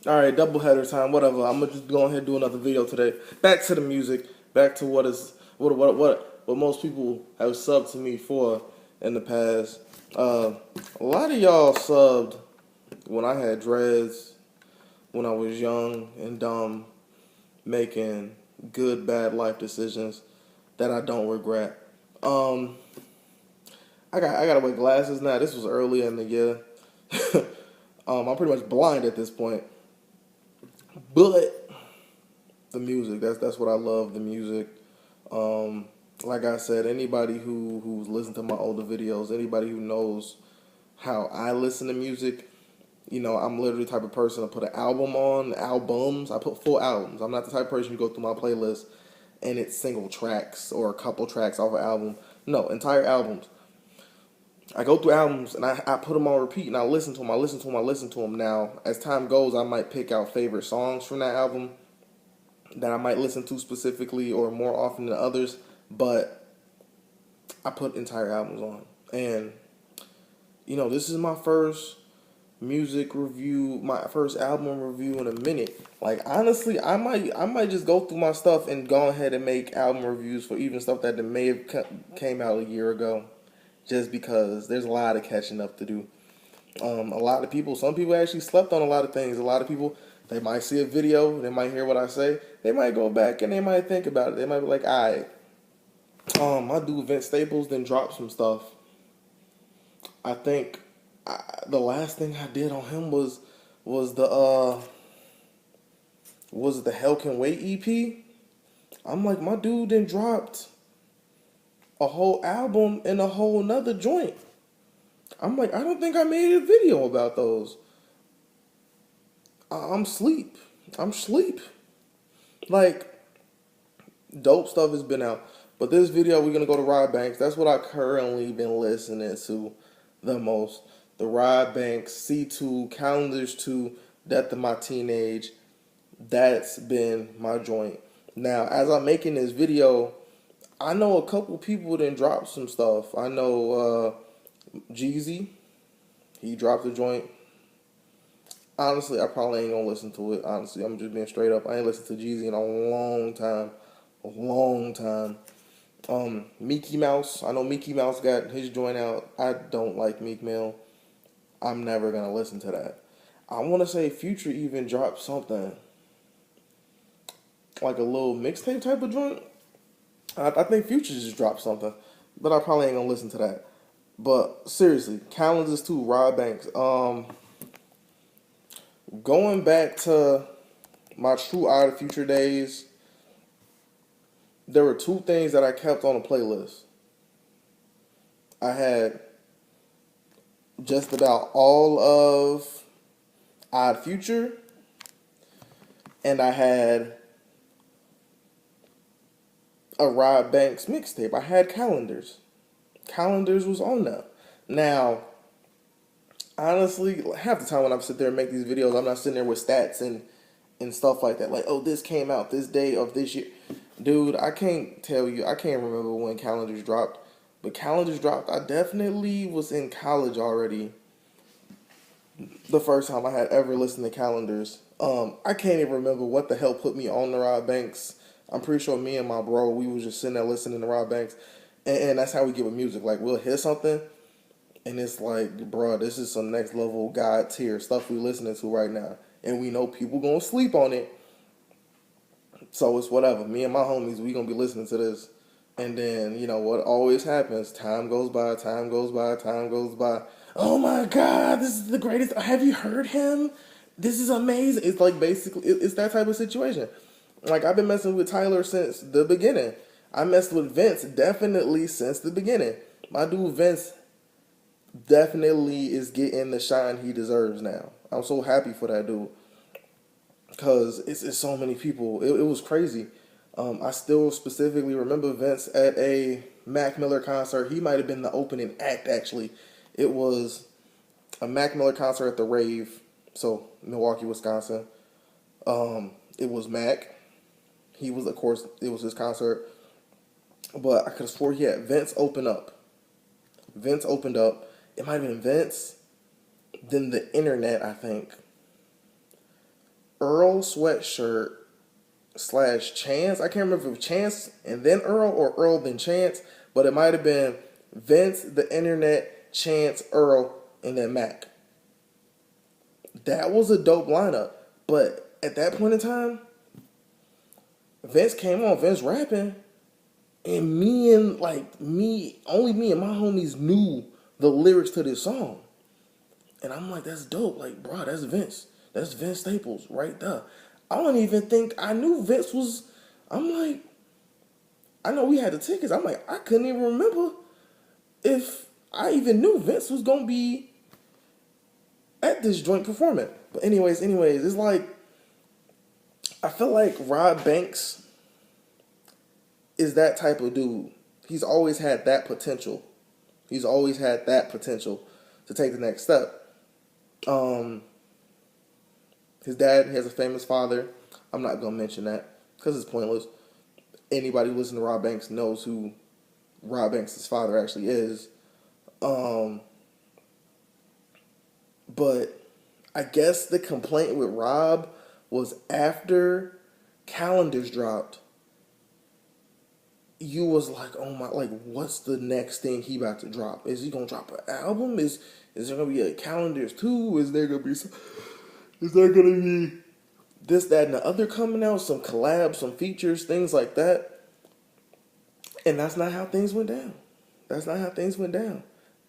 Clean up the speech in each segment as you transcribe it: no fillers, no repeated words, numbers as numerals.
All right, double header time. Whatever. I'm gonna just go ahead and do another video today. Back to the music. Back to what most people have subbed to me for in the past. A lot of y'all subbed when I had dreads, when I was young and dumb, making good bad life decisions that I don't regret. Um, I gotta wear glasses now. This was early in the year. I'm pretty much blind at this point, but the music. That's what I love. The music. Um, like I said, anybody who's listened to my older videos, anybody who knows how I listen to music, I'm literally the type of person to put an album on, albums. I put full albums. I'm not the type of person who go through my playlist and it's single tracks or a couple tracks off an album. No, entire albums. I go through albums and I put them on repeat and I listen to them. I listen to them. I listen to them. Now, as time goes, I might pick out favorite songs from that album that I might listen to specifically or more often than others, but I put entire albums on. And, this is my first music review, my first album review in a minute. Like honestly, I might just go through my stuff and go ahead and make album reviews for even stuff that may have came out a year ago, just because there's a lot of catching up to do. A lot of people, some people actually slept on a lot of things. A lot of people, they might see a video, they might hear what I say, they might go back and they might think about it. They might be like, all right, my dude Vince Staples then dropped some stuff. I think the last thing I did on him was the was the Hell Can Wait EP. I'm like, my dude then dropped a whole album and a whole nother joint. I'm like, I don't think I made a video about those. I'm sleep. I'm sleep. Like, dope stuff has been out. But this video, we're gonna go to Rod Banks. That's what I currently been listening to the most. The Rod Banks, C2, Calendars 2, Death of My Teenage. That's been my joint. Now, as I'm making this video, I know a couple people that dropped some stuff. I know Jeezy. He dropped a joint. Honestly, I probably ain't gonna listen to it. Honestly, I'm just being straight up. I ain't listened to Jeezy in a long time. A long time. Mickey Mouse. I know Mickey Mouse got his joint out. I don't like Meek Mill. I'm never gonna listen to that. I want to say Future even dropped something like a little mixtape type of joint. I think Future just dropped something, but I probably ain't gonna listen to that. But seriously, Calendars too, Rod Banks. Going back to my true Eye of the Future days, there were two things that I kept on a playlist. I had just about all of Odd Future, and I had a Rod Banks mixtape. I had Calendars. Calendars was on there. Now, honestly, half the time when I sit there and make these videos, I'm not sitting there with stats and stuff like that. Like, oh, this came out this day of this year. Dude, I can't tell you. I can't remember when Calendars dropped. But Calendars dropped. I definitely was in college already the first time I had ever listened to Calendars. I can't even remember what the hell put me on the Rod Banks. I'm pretty sure me and my bro, we was just sitting there listening to Rod Banks. And that's how we get with music. Like, we'll hear something, and it's like, bro, this is some next level God tier stuff we listening to right now. And we know people gonna sleep on it. So it's whatever. Me and my homies, we gonna be listening to this. And then, what always happens, time goes by, time goes by, time goes by. Oh my God, this is the greatest. Have you heard him? This is amazing. It's like basically, it's that type of situation. Like, I've been messing with Tyler since the beginning. I messed with Vince definitely since the beginning. My dude Vince definitely is getting the shine he deserves now. I'm so happy for that dude. Because it's so many people. It was crazy. I still specifically remember Vince at a Mac Miller concert. He might have been the opening act, actually. It was a Mac Miller concert at the Rave, so Milwaukee, Wisconsin. It was Mac. He was, of course, it was his concert. But I could have swore he had Vince open up. Vince opened up. It might have been Vince, then the internet, I think. Earl Sweatshirt slash Chance. I can't remember if it was Chance and then Earl or Earl then Chance, but it might have been Vince, the Internet, Chance, Earl, and then Mac. That was a dope lineup. But at that point in time, Vince came on, Vince rapping, and only me and my homies knew the lyrics to this song. And I'm like, that's dope. Like, bro, that's Vince. That's Vince Staples right there. I don't even think I knew Vince was. I'm like, I know we had the tickets. I'm like, I couldn't even remember if I even knew Vince was going to be at this joint performing. But anyways, it's like, I feel like Rob Banks is that type of dude. He's always had that potential. He's always had that potential to take the next step. His dad has a famous father. I'm not going to mention that because it's pointless. Anybody who listens to Rob Banks knows who Rob Banks' father actually is. But I guess the complaint with Rob was after Calendars dropped, you was like, oh my, like, what's the next thing he about to drop? Is he gonna drop an album? Is there gonna be a Calendars 2? Is there gonna be this, that, and the other coming out? Some collabs, some features, things like that. And that's not how things went down.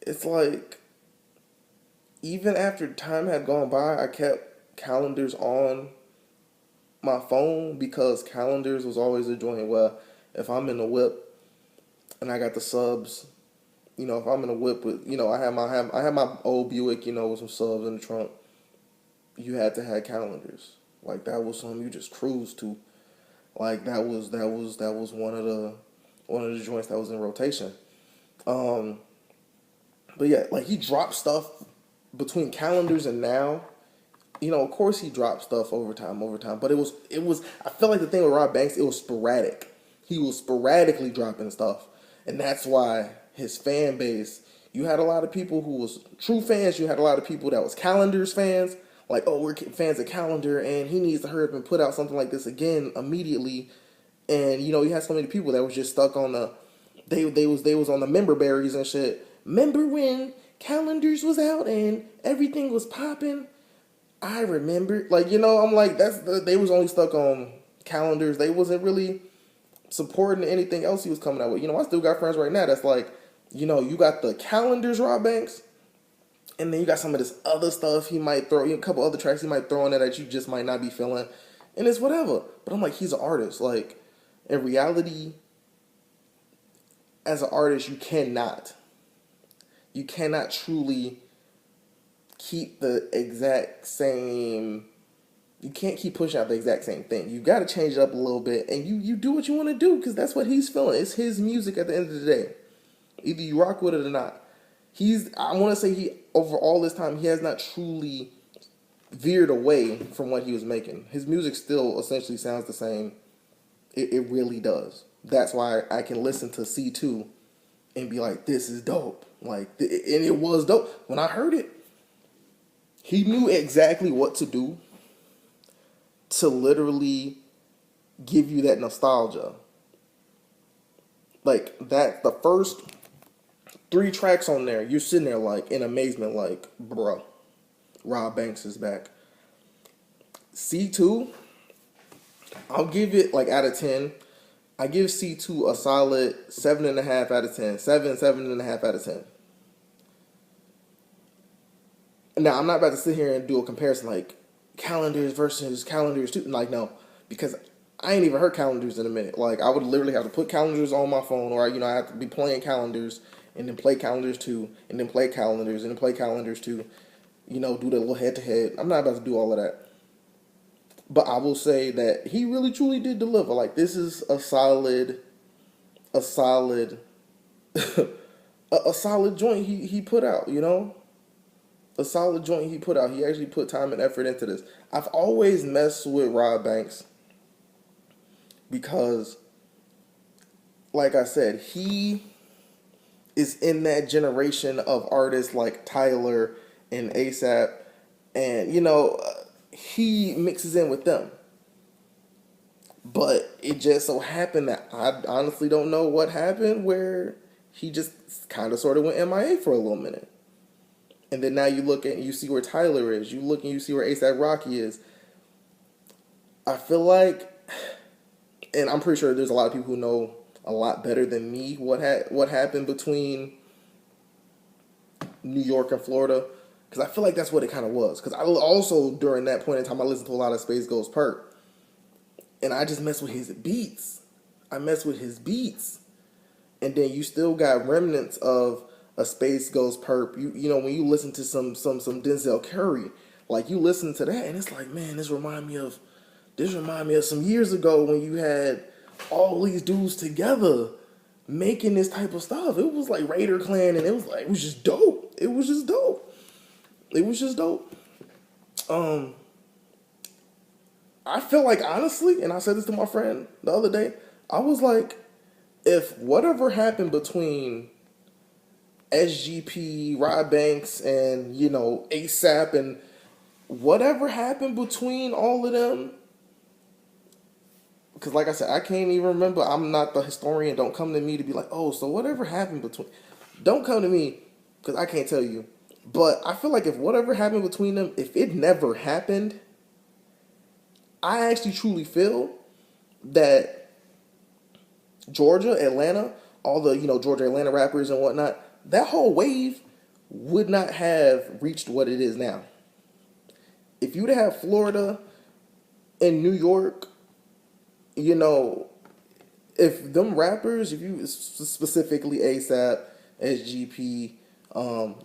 It's like, even after time had gone by, I kept Calendars on my phone because Calendars was always a joint where if I'm in the whip and I got the subs, if I'm in a whip with, I had my old Buick, with some subs in the trunk. You had to have Calendars. Like, that was something you just cruised to. Like, that was one of the joints that was in rotation. But yeah, like, he dropped stuff between Calendars and now. Of course he dropped stuff over time, but it was I felt like the thing with Rob Banks, it was sporadic. He was sporadically dropping stuff. And that's why his fan base, you had a lot of people who was true fans, you had a lot of people that was Calendars fans, like, oh, we're fans of Calendar and he needs to hurry up and put out something like this again immediately. And you had so many people that was just stuck on they was on the member berries and shit. Remember when Calendars was out and everything was popping? I remember, I'm like, they was only stuck on Calendars. They wasn't really supporting anything else he was coming out with. I still got friends right now that's like, you got the Calendars Rob Banks, and then you got some of this other stuff he might throw, a couple other tracks he might throw in there that you just might not be feeling, and it's whatever. But I'm like, he's an artist. Like, in reality, as an artist, you cannot truly keep the exact same. You can't keep pushing out the exact same thing. You got to change it up a little bit, and you do what you want to do because that's what he's feeling. It's his music at the end of the day. Either you rock with it or not. I want to say over all this time, he has not truly veered away from what he was making. His music still essentially sounds the same. It really does. That's why I can listen to C2 and be like, this is dope. Like, and it was dope. When I heard it, he knew exactly what to do to literally give you that nostalgia. Like, that, the first 3 tracks on there, you're sitting there like in amazement, like, bro, Rob Banks is back. C2, I'll give it, like, out of 10, I give C2 a solid 7.5 out of 10. 7.5 out of 10. Now, I'm not about to sit here and do a comparison like Calendars versus Calendars 2. Like, no, because I ain't even heard Calendars in a minute. Like, I would literally have to put Calendars on my phone, or, I have to be playing Calendars and then play Calendars 2 and then play Calendars and then play Calendars 2. Do the little head-to-head. I'm not about to do all of that. But I will say that he really truly did deliver. Like, this is a solid a solid joint he put out, A solid joint he put out. He actually put time and effort into this. I've always messed with Rob Banks because, like I said, he is in that generation of artists like Tyler and ASAP. And, he mixes in with them. But it just so happened that I honestly don't know what happened where he just kind of sort of went MIA for a little minute. And then now you look at and you see where Tyler is. You look and you see where ASAP Rocky is. I feel like, and I'm pretty sure there's a lot of people who know a lot better than me what happened between New York and Florida, because I feel like that's what it kind of was. Because I also during that point in time I listened to a lot of Space Ghost Perp, and I just messed with his beats. I messed with his beats, and then you still got remnants of a Space Ghost Perp. You know when you listen to some Denzel Curry, like you listen to that and it's like, man, this remind me of some years ago when you had all these dudes together making this type of stuff. It was like Raider Clan, and it was just dope. It was just dope. It was just dope. I feel like honestly, and I said this to my friend the other day, I was like, if whatever happened between SGP, Rod Banks, and ASAP, and whatever happened between all of them, because like I said, I can't even remember. I'm not the historian. Don't come to me to be like, oh, so whatever happened between. Don't come to me because I can't tell you. But I feel like if whatever happened between them, if it never happened, I actually truly feel that Georgia, Atlanta, all the Georgia, Atlanta rappers and whatnot, that whole wave would not have reached what it is now. If you'd have Florida and New York, if them rappers, if you specifically ASAP, SGP,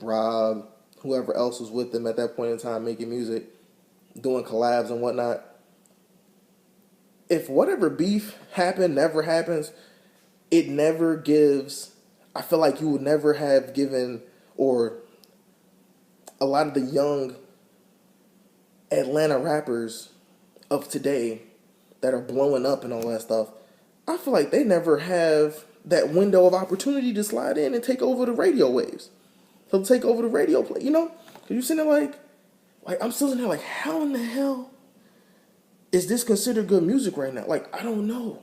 Rob, whoever else was with them at that point in time making music, doing collabs and whatnot, if whatever beef happened never happens, it never gives. I feel like you would never have given, or a lot of the young Atlanta rappers of today that are blowing up and all that stuff, I feel like they never have that window of opportunity to slide in and take over the radio waves. He'll take over the radio play, Cause you sitting there like I'm still sitting there like, how in the hell is this considered good music right now? Like, I don't know.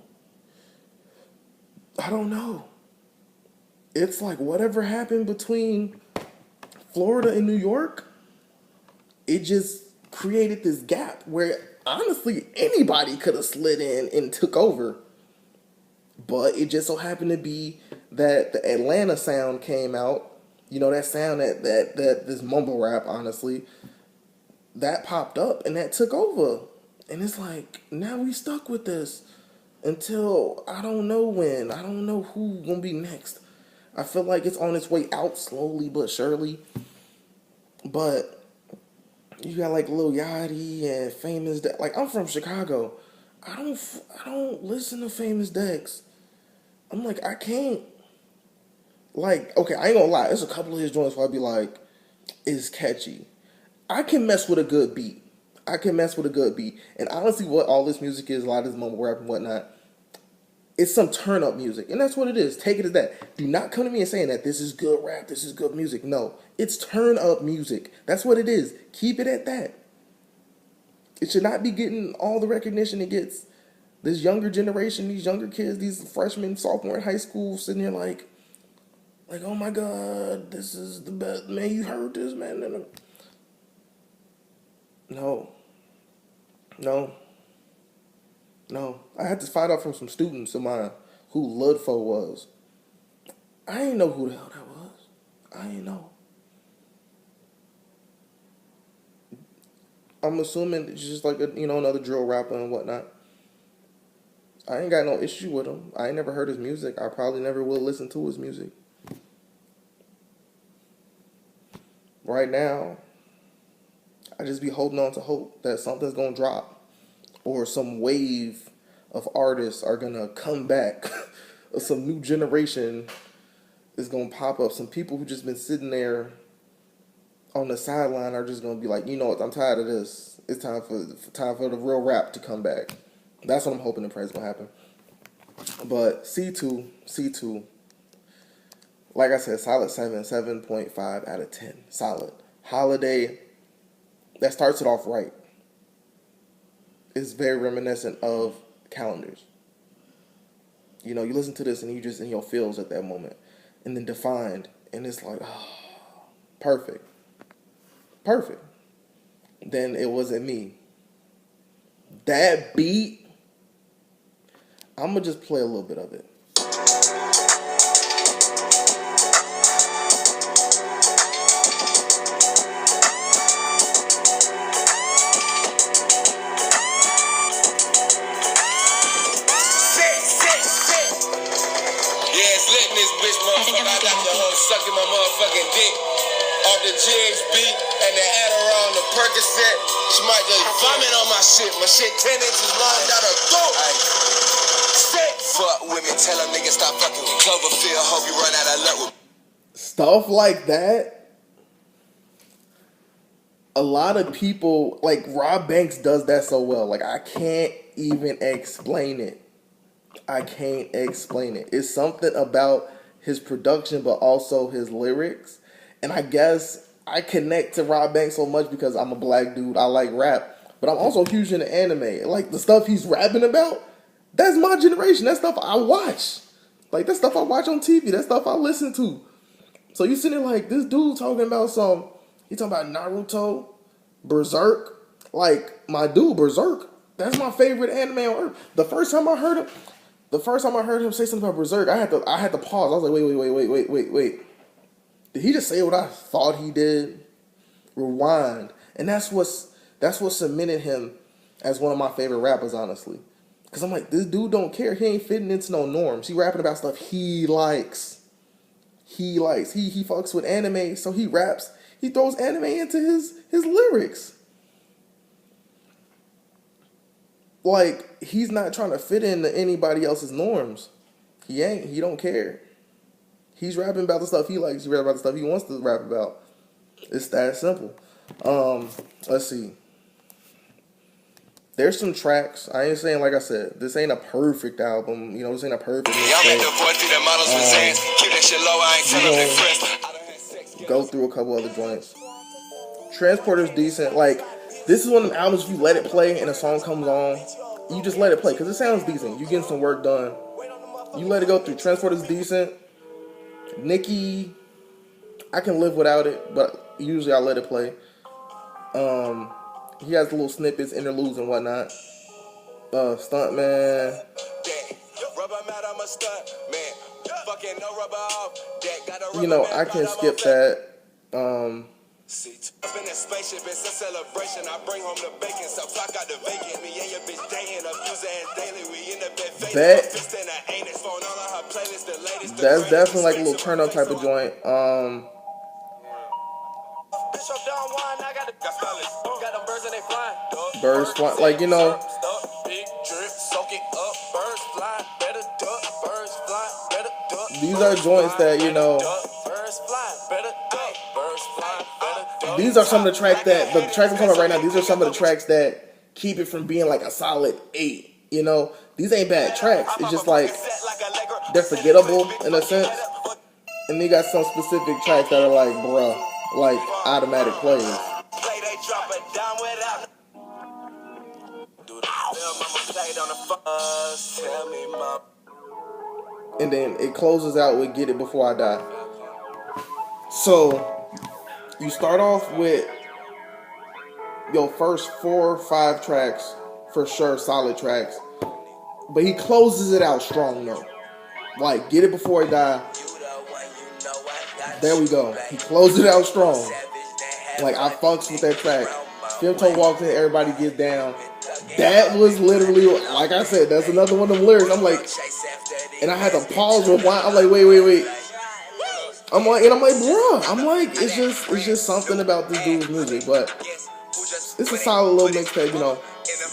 It's like whatever happened between Florida and New York, it just created this gap where honestly anybody could have slid in and took over. But it just so happened to be that the Atlanta sound came out. That sound that this mumble rap, honestly, that popped up and that took over. And it's like, now we stuck with this until I don't know when. I don't know who's gonna be next. I feel like it's on its way out slowly but surely. But you got like Lil Yachty and Famous Dex. Like, I'm from Chicago. I don't listen to Famous Dex. I'm like, I can't. Like, okay, I ain't gonna lie. There's a couple of his joints where I'd be like, it's catchy. I can mess with a good beat. And honestly, what all this music is, a lot of this mumble rap and whatnot, it's some turn up music. And that's what it is. Take it as that. Do not come to me and saying that this is good rap, this is good music. No, it's turn up music. That's what it is. Keep it at that. It should not be getting all the recognition it gets. This younger generation, these younger kids, these freshmen, sophomore in high school, sitting there like, oh my God, this is the best. Man, you heard this, man. No. I had to find out from some students of mine who Ludfo was. I ain't know who the hell that was. I ain't know. I'm assuming it's just like another drill rapper and whatnot. I ain't got no issue with him. I ain't never heard his music. I probably never will listen to his music. Right now, I just be holding on to hope that something's gonna drop, or some wave of artists are gonna come back, or some new generation is gonna pop up. Some people who just been sitting there on the sideline are just gonna be like, you know what? I'm tired of this. It's time for the real rap to come back. That's what I'm hoping and praying is gonna happen. But C2, like I said, solid 7.5 out of 10. Solid. Holiday, that starts it off right. is very reminiscent of Calendars. You know, you listen to this and you just in your feels at that moment. And then Defined, and it's like, oh, perfect. Perfect. Then It Wasn't Me. That beat, I'm going to just play a little bit of it. I got the hoe sucking my motherfucking dick off the GHB and the Adderall and the Percocet. She might just vomit on my shit. My shit 10 inches long down her throat. Fuck women, tell them niggas stop fucking with Cloverfield. Hope you run out of luck with stuff like that. A lot of people, like Rob Banks does that so well. Like, I can't even explain it. I can't explain it. It's something about his production, but also his lyrics. And I guess I connect to Rob Banks so much because I'm a black dude. I like rap. But I'm also huge into anime. Like, the stuff he's rapping about, that's my generation. That stuff I watch. Like, that stuff I watch on TV. That stuff I listen to. So you sitting there like, this dude talking about he talking about Naruto, Berserk. Like, my dude, Berserk, that's my favorite anime on earth. The first time I heard him say something about Berserk, I had to pause. I was like, wait. Did he just say what I thought he did? Rewind. And that's what cemented him as one of my favorite rappers, honestly. Because I'm like, this dude don't care. He ain't fitting into no norms. He rapping about stuff he likes. He fucks with anime, so he raps. He throws anime into his lyrics. Like, he's not trying to fit into anybody else's norms. He ain't. He don't care. He's rapping about the stuff he likes. He's rapping about the stuff he wants to rap about. It's that simple. Let's see. There's some tracks. I ain't saying, like I said, this ain't a perfect album. You know, this ain't a perfect mixtape. Go through a couple other joints. Transporter's decent. Like, this is one of the albums, if you let it play and a song comes on, you just let it play because it sounds decent. You getting some work done. You let it go through. Transporter's decent. Nicki, I can live without it, but usually I let it play. He has little snippets, interludes, and whatnot. Stuntman. You know, I can skip that. That's definitely like a little turn up type of joint. Birds flying, like, you know. These are joints that, you know. These are some of the tracks the tracks I'm talking about right now. These are some of the tracks that keep it from being like a solid 8. You know, these ain't bad tracks. It's just like they're forgettable in a sense. And they got some specific tracks that are like, bruh, like automatic plays. And then it closes out with Get It Before I Die. So you start off with your first 4 or 5 tracks, for sure, solid tracks. But he closes it out strong though. Like, Get It Before I Die. There we go. He closed it out strong. Like, I fucks with that track. Femto walks in, everybody gets down. That was literally, like I said, that's another one of them lyrics. I'm like, and I had to pause, rewind. I'm like, wait. I'm like, bruh. I'm like, it's just something about this dude's music. But it's a solid little mixtape, you know.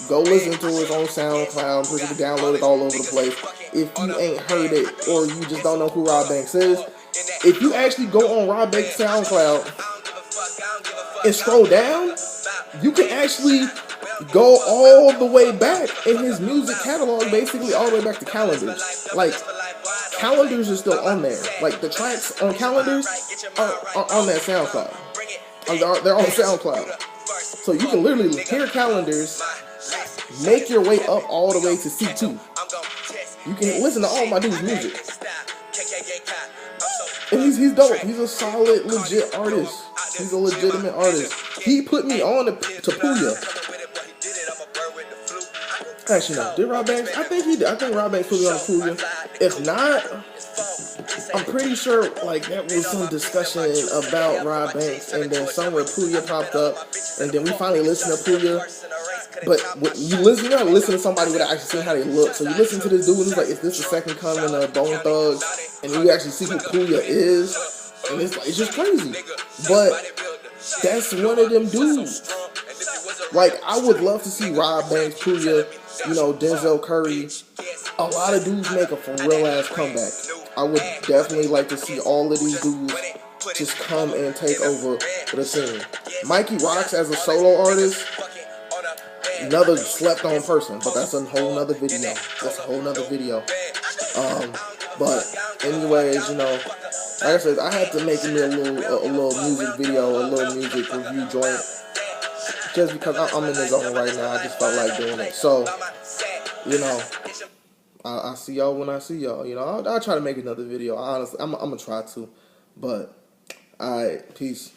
Go listen to it on SoundCloud. Put it, download it all over the place. If you ain't heard it, or you just don't know who Rob Banks is, if you actually go on Rob Banks' SoundCloud and scroll down, you can actually go all the way back in his music catalog, basically all the way back to Calendars. Like, Calendars is still on there. Like, the tracks on Calendars are on that SoundCloud. They're on SoundCloud. So you can literally hear Calendars make your way up all the way to C2. You can listen to all my dude's music. And he's dope. He's a solid, legit artist. He's a legitimate artist. He put me on to Puya. Actually, no. Did Rob Banks? I think he did. I think Rob Banks put me on Puya. If not, I'm pretty sure like that was some discussion about Rob Banks, and then somewhere Puya popped up, and then we finally listened to Puya. But you listen to somebody without actually seeing how they look. So you listen to this dude and he's like, is this the second coming of Bone Thugs? And you actually see who Puya is, and it's like, it's just crazy. But that's one of them dudes. Like, I would love to see Rob Banks, Puya, Denzel Curry. A lot of dudes make a for real ass comeback. I would definitely like to see all of these dudes just come and take over the scene. Mikey Rocks as a solo artist, another slept on person, but that's a whole nother video. But anyways, like I said, I had to make me a little music video, a little music review joint, just because I'm in the zone right now. I just felt like doing it. So, I'll see y'all when I see y'all. I'll try to make another video. Honestly, I'm gonna try to. But, alright, peace.